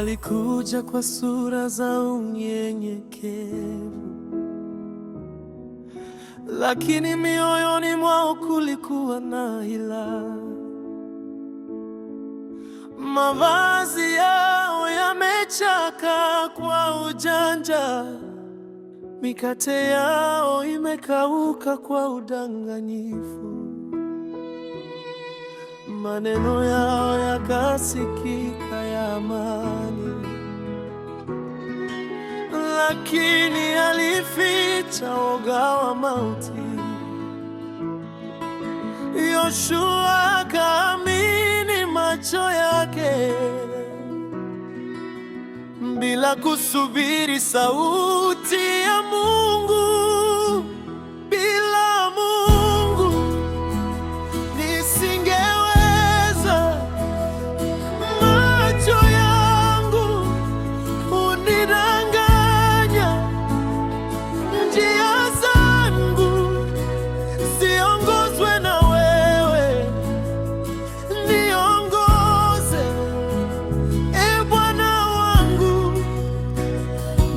Walikuja kwa sura za unyenyekevu, lakini mioyoni mwao kulikuwa na hila. Mavazi yao yamechaka kwa ujanja, mikate yao imekauka kwa udanganyifu. Maneno yao yakasikika ya amani, lakini alificha woga wa mauti. Yoshua akaamini macho yake, bila kusubiri sauti ya Mungu. Bila Mungu nisingeweza. Macho yangu hunidanganya, njia zangu ziongozwe na wewe. Niongoze, e Bwana wangu.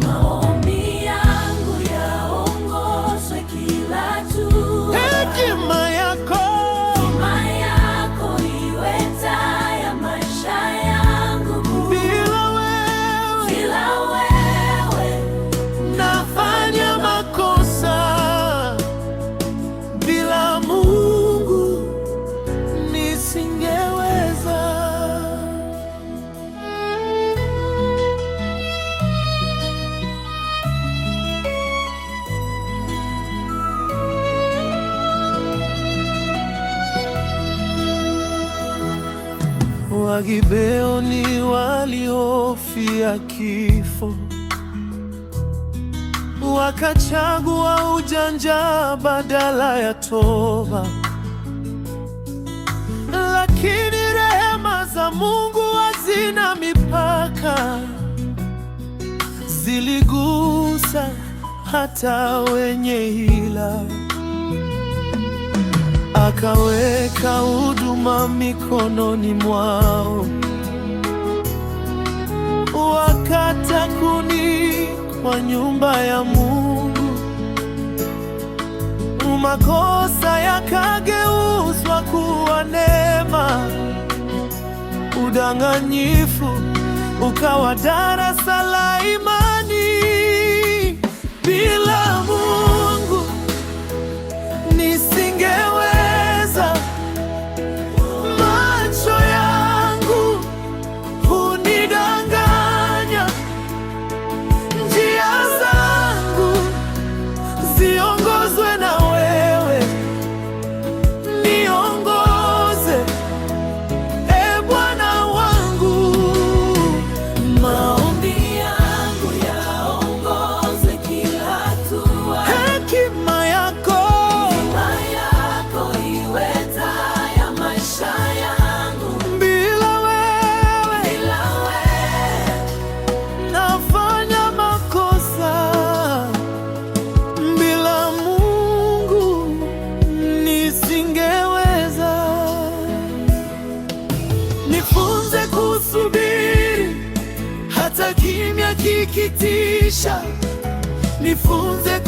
Maombi yangu yaongozwe kila hatua. Hekima yako Iwe taa ya maisha yangu. bila wewe nafanya makosa. Bila Mungu nisingeweza. Wagibeoni walihofia kifo, wakachagua ujanja badala ya toba. Lakini rehema za Mungu hazina mipaka, ziligusa hata wenye hila. Akaweka huduma mikononi mwao, wakata kuni kwa nyumba ya Mungu. Makosa yakageuzwa kuwa neema, udanganyifu ukawa darasa la imani. Bila Mungu nisingeweza. Macho yangu hunidanganya, njia zangu ziongozwe na wewe. Niongoze, e Bwana wangu. Maombi yangu yaongozwe kila hatua. Hekima yako Iwe taa ya maisha yangu. bila wewe nafanya makosa. Bila Mungu nisingeweza. Nifunze kusubiri hata kimya kikitisha, nifunze